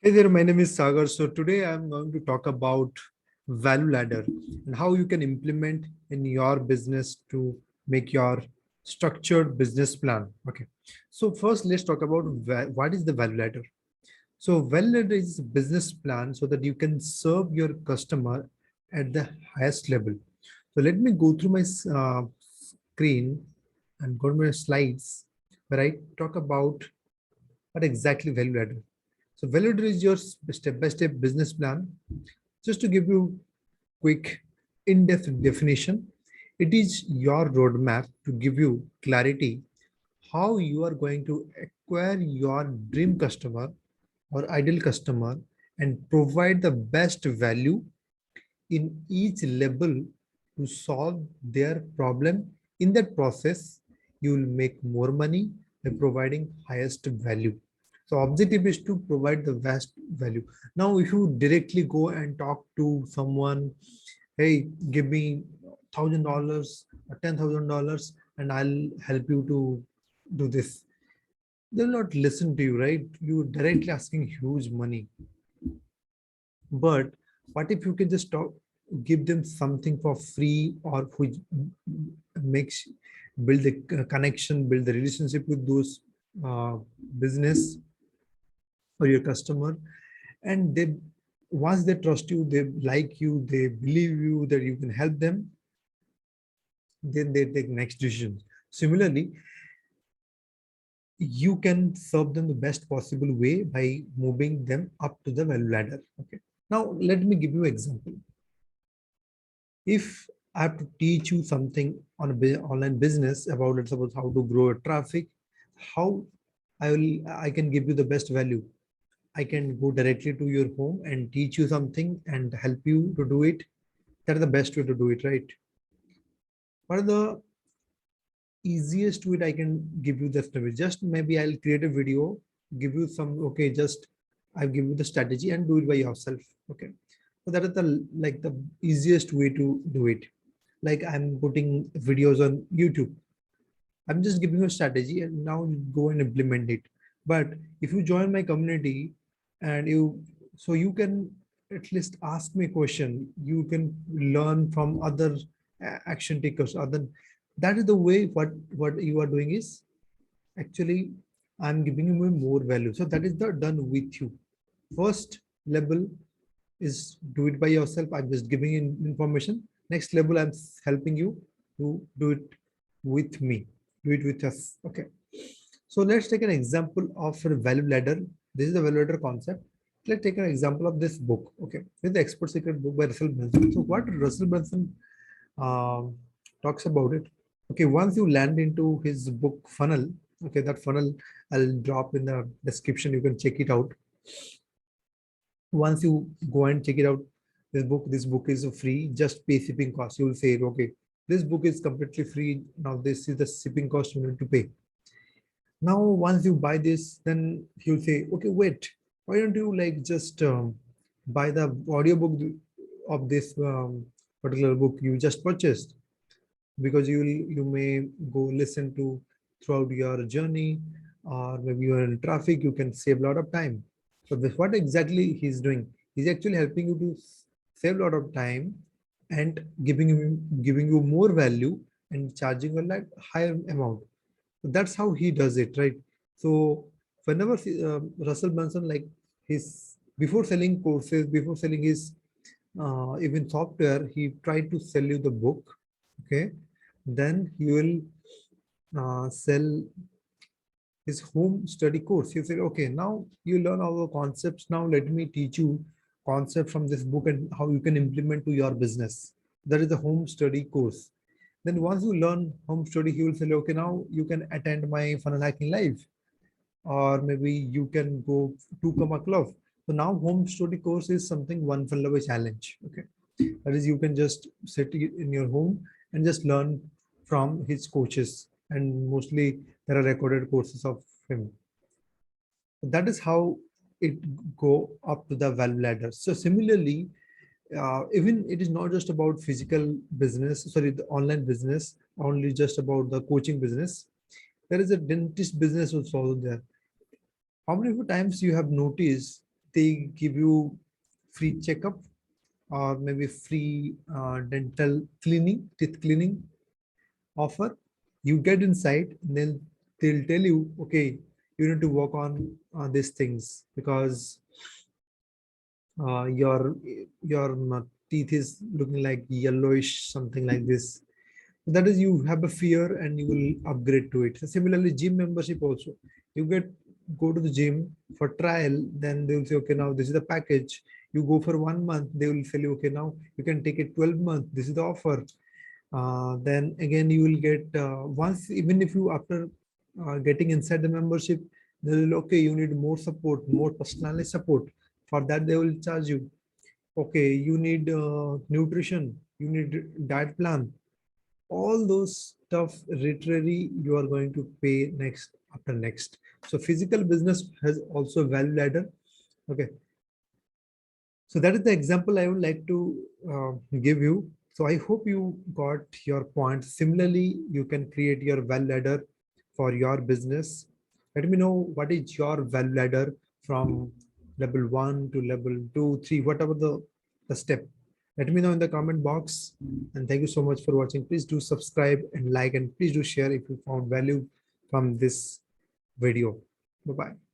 Hey there, my name is Sagar. So today I'm going to talk about value ladder and how you can implement in your business to make your structured business plan. Okay. So first let's talk about what is the value ladder. So value ladder is a business plan so that you can serve your customer at the highest level. So let me go through my screen and go to my slides where I talk about what exactly value ladder. So value ladder is your step-by-step business plan. Just to give you quick in-depth definition, it is your roadmap to give you clarity how you are going to acquire your dream customer or ideal customer and provide the best value in each level to solve their problem. In that process, you will make more money by providing highest value. So objective is to provide the best value. Now, if you directly go and talk to someone, hey, give me $1,000 or $10,000 and I'll help you to do this. They'll not listen to you, right? You directly asking huge money. But what if you can just talk, give them something for free, or which makes build the connection, build the relationship with those business or your customer, and they once they trust you, they like you, they believe you that you can help them, then they take next decision. Similarly, you can serve them the best possible way by moving them up to the value ladder. Okay. Now let me give you an example. If I have to teach you something on a online business about, let's suppose, how to grow a traffic, how I can give you the best value. I can go directly to your home and teach you something and help you to do it. That is the best way to do it, right? What are the easiest way I can give you the strategy? Just maybe I'll create a video, give you some, okay, just I'll give you the strategy and do it by yourself. Okay. So that is the easiest way to do it. Like I'm putting videos on YouTube. I'm just giving you a strategy and now you go and implement it. But if you join my community and you can at least ask me a question, you can learn from other action takers. Other that is the way what you are doing is actually I'm giving you more value. So that is the done with you. First level is do it by yourself. I'm just giving you information. Next level, I'm helping you to do it with me, do it with us. Okay. So let's take an example of a value ladder. This is the value ladder concept. Let's take an example of this book. Okay. This is the Expert Secret book by Russell Brunson. So what Russell Brunson um, talks about it. Okay. Once you land into his book funnel, okay, that funnel I'll drop in the description. You can check it out. Once you go and check it out, this book is free, just pay shipping cost. You will say, okay, this book is completely free. Now this is the shipping cost you need to pay. Now once you buy this, then he'll say, okay, wait, why don't you like just buy the audiobook of this particular book you just purchased, because you may go listen to throughout your journey, or maybe you're in traffic, you can save a lot of time. So this what exactly he's doing. He's actually helping you to save a lot of time and giving you more value and charging a like higher amount. So that's how he does it, right? So whenever Russell Brunson, like, his before selling courses, before selling his even software, he tried to sell you the book. Okay, then he will sell his home study course. He said, okay, now you learn all the concepts. Now let me teach you concept from this book and how you can implement to your business. That is the home study course. Then once you learn home study, he will say, okay, now you can attend my funnel hacking live, or maybe you can go to Kama Club. So now home study course is something one funnel away challenge. Okay. That is, you can just sit in your home and just learn from his coaches, and mostly there are recorded courses of him. That is how it go up to the value ladder. So similarly, even it is not just about physical business, sorry, the online business, only just about the coaching business. There is a dentist business also there. How many times you have noticed they give you free checkup or maybe free dental cleaning, teeth cleaning offer. You get inside, and then they'll tell you, okay, you need to work on these things because your teeth is looking like yellowish, something like this. That is, you have a fear and you will upgrade to it. Similarly, gym membership also, you go to the gym for trial, then they will say, okay, now this is the package. You go for 1 month, they will tell you, okay, now you can take it 12 months, this is the offer. Then again you will get once, even if you after getting inside the membership, they will, okay, you need more support, more personalized support. For that they will charge you. Okay, you need nutrition, you need diet plan, all those stuff literally you are going to pay next after next. So physical business has also value ladder. Okay, so that is the example I would like to give you. So I hope you got your point. Similarly, you can create your value ladder for your business. Let me know what is your value ladder from level 1 to level 2, 3, whatever the step. Let me know in the comment box. And thank you so much for watching. Please do subscribe and like, and please do share if you found value from this video. Bye bye.